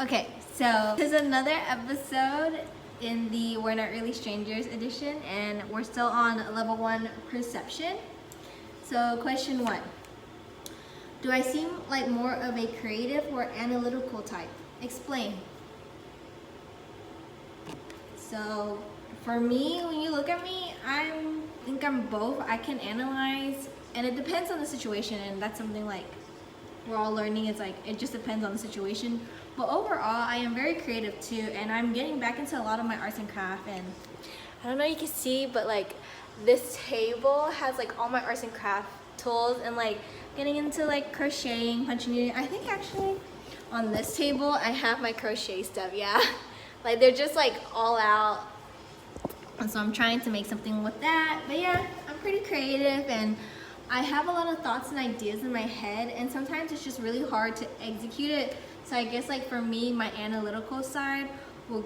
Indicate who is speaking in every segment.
Speaker 1: Okay, so this is another episode in the We're Not Really Strangers edition, and we're still on level 1 perception. So question 1. Do I seem like more of a creative or analytical type? Explain. So for me, when you look at me, I think I'm both. I can analyze, and it depends on the situation, and that's something like we're all learning. It's like it just depends on the situation. But overall, I am very creative too, and I'm getting back into a lot of my arts and craft. And I don't know if you can see, but like this table has like all my arts and craft tools, and like getting into like crocheting, punching unit. I think actually on this table I have my crochet stuff. Yeah, like they're just like all out, and so I'm trying to make something with that. But yeah, I'm pretty creative, and I have a lot of thoughts and ideas in my head, and sometimes it's just really hard to execute it. So I guess like for me, my analytical side will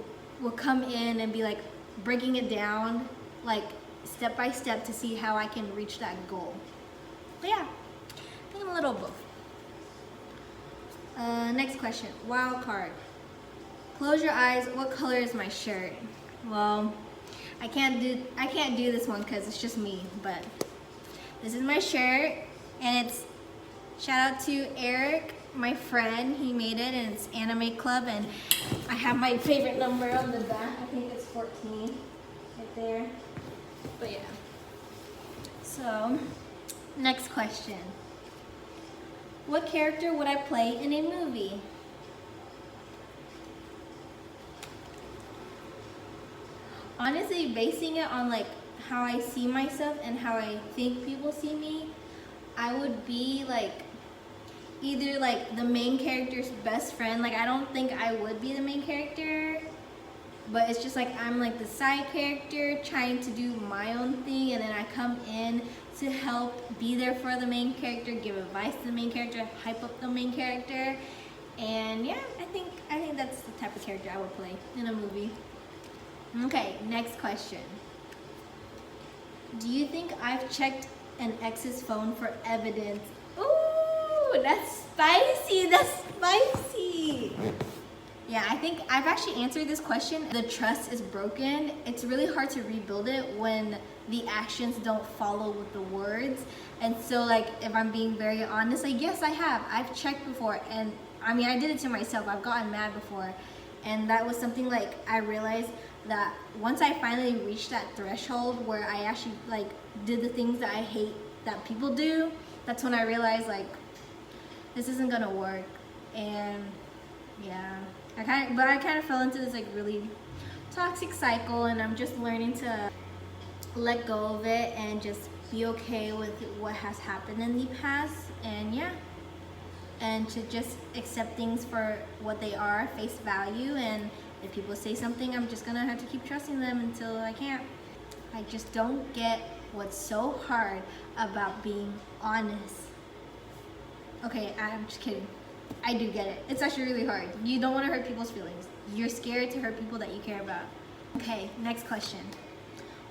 Speaker 1: come in and be like breaking it down like step by step to see how I can reach that goal. But yeah, I think I'm a little both. Next question, wild card. Close your eyes, what color is my shirt? Well, I can't do this one because it's just me, but this is my shirt, and it's shout out to Eric, my friend. He made it, and it's Anime Club, and I have my favorite number on the back. I think it's 14 right there. But yeah. So, next question. What character would I play in a movie? Honestly, basing it on like how I see myself and how I think people see me, I would be like either like the main character's best friend. Like I don't think I would be the main character, but it's just like I'm like the side character trying to do my own thing, and then I come in to help be there for the main character, give advice to the main character, hype up the main character. And yeah, I think that's the type of character I would play in a movie. Okay, next question. Do you think I've checked an ex's phone for evidence? Ooh, that's spicy, that's spicy. Yeah, I think I've actually answered this question. The trust is broken. It's really hard to rebuild it when the actions don't follow with the words. And so like, if I'm being very honest, like yes, I have. I've checked before, and I mean, I did it to myself. I've gotten mad before. And that was something like I realized that once I finally reached that threshold where I actually like did the things that I hate that people do, that's when I realized like this isn't gonna work. And yeah, I kind of fell into this like really toxic cycle, and I'm just learning to let go of it and just be okay with what has happened in the past. And yeah, and to just accept things for what they are, face value. And if people say something, I'm just gonna have to keep trusting them until I can't. I just don't get what's so hard about being honest. Okay, I'm just kidding. I do get it. It's actually really hard. You don't want to hurt people's feelings. You're scared to hurt people that you care about. Okay, next question.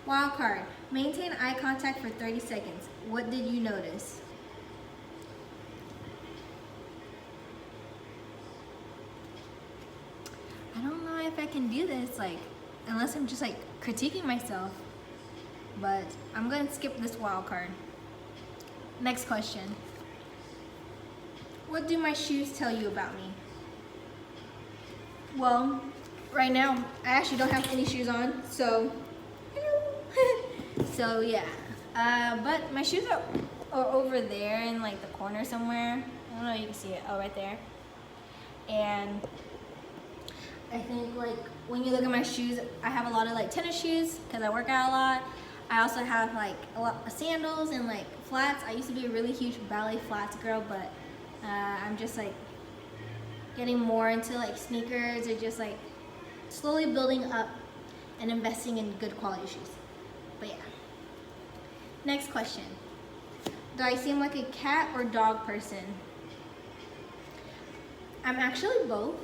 Speaker 1: Wild card. Maintain eye contact for 30 seconds. What did you notice? I don't know if I can do this, like, unless I'm just like critiquing myself, but I'm gonna skip this wild card. Next question. What do my shoes tell you about me? Well, right now, I actually don't have any shoes on, so, so yeah. But my shoes are over there in like the corner somewhere. I don't know if you can see it, oh, right there. And I think like when you look at my shoes, I have a lot of like tennis shoes because I work out a lot. I also have like a lot of sandals and like flats. I used to be a really huge ballet flats girl, but I'm just like getting more into like sneakers, or just like slowly building up and investing in good quality shoes. But yeah. Next question. Do I seem like a cat or dog person? I'm actually both.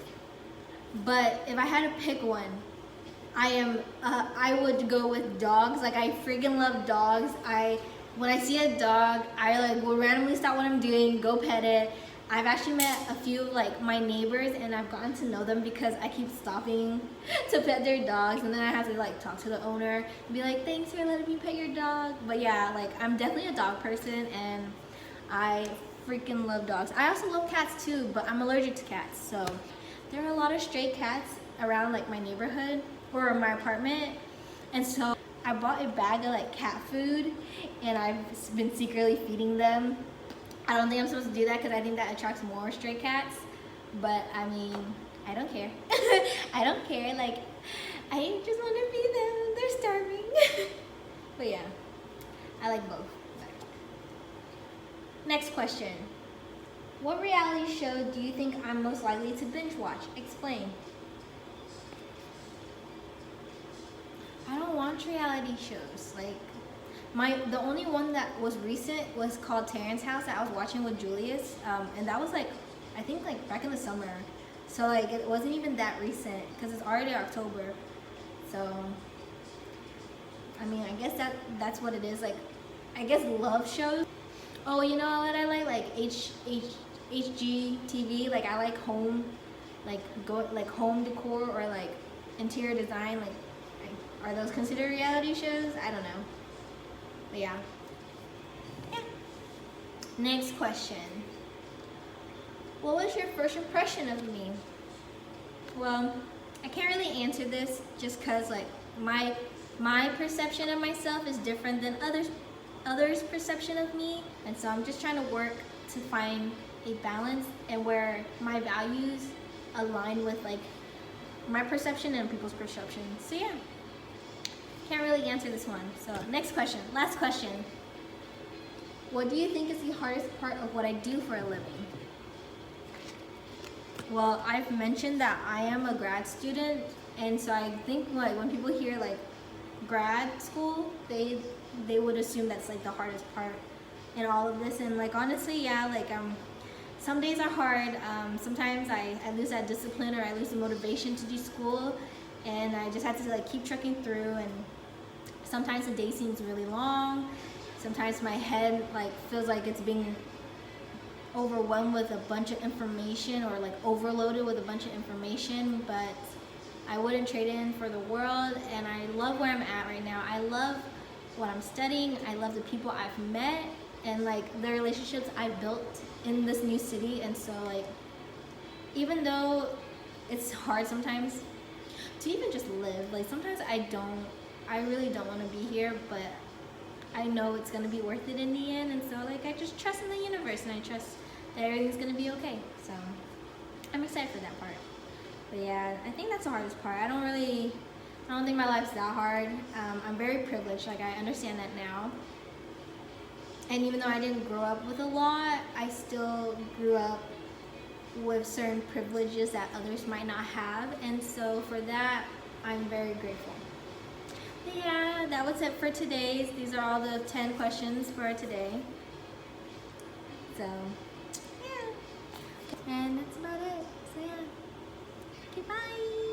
Speaker 1: But if I had to pick one, I would go with dogs. Like I freaking love dogs. When I see a dog, I like will randomly stop what I'm doing, go pet it, I've actually met a few of like my neighbors, and I've gotten to know them because I keep stopping to pet their dogs, and then I have to like talk to the owner and be like, thanks for letting me pet your dog. But yeah, like I'm definitely a dog person, and I freaking love dogs. I also love cats too, but I'm allergic to cats. So there are a lot of stray cats around like my neighborhood or my apartment, and so I bought a bag of like cat food, and I've been secretly feeding them. I don't think I'm supposed to do that because I think that attracts more stray cats, but I mean, I don't care. I don't care, like, I just want to feed them, they're starving. But yeah, I like both. Next question. What reality show do you think I'm most likely to binge watch? Explain. I don't watch reality shows. Like, the only one that was recent was called Terrence's House that I was watching with Julius, and that was like, I think like back in the summer. So like it wasn't even that recent because it's already October. So I mean, I guess that's what it is. Like, I guess love shows. Oh, you know what I like HGTV. Like I like home, like home decor or like interior design. Like, are those considered reality shows? I don't know. But yeah. Next question. What was your first impression of me? Well, I can't really answer this just because like my perception of myself is different than others' perception of me, and so I'm just trying to work to find a balance and where my values align with like my perception and people's perception. So yeah. Can't really answer this one. So next question, last question. What do you think is the hardest part of what I do for a living? Well, I've mentioned that I am a grad student, and so I think like when people hear like grad school, they would assume that's like the hardest part in all of this. And like honestly, yeah, like some days are hard. Sometimes I lose that discipline or I lose the motivation to do school, and I just have to like keep trucking through. And sometimes the day seems really long. Sometimes my head like feels like it's being overwhelmed with a bunch of information or like overloaded with a bunch of information, but I wouldn't trade it in for the world. And I love where I'm at right now. I love what I'm studying. I love the people I've met and like the relationships I've built in this new city. And so like, even though it's hard sometimes to even just live, like sometimes I really don't want to be here, but I know it's going to be worth it in the end. And so like I just trust in the universe, and I trust that everything's going to be okay. So I'm excited for that part. But yeah, I think that's the hardest part. I don't think my life's that hard. I'm very privileged, like I understand that now. And even though I didn't grow up with a lot, I still grew up with certain privileges that others might not have. And so for that, I'm very grateful. But yeah, that was it for today's. These are all the 10 questions for today. So yeah, and that's about it. So yeah, okay, bye.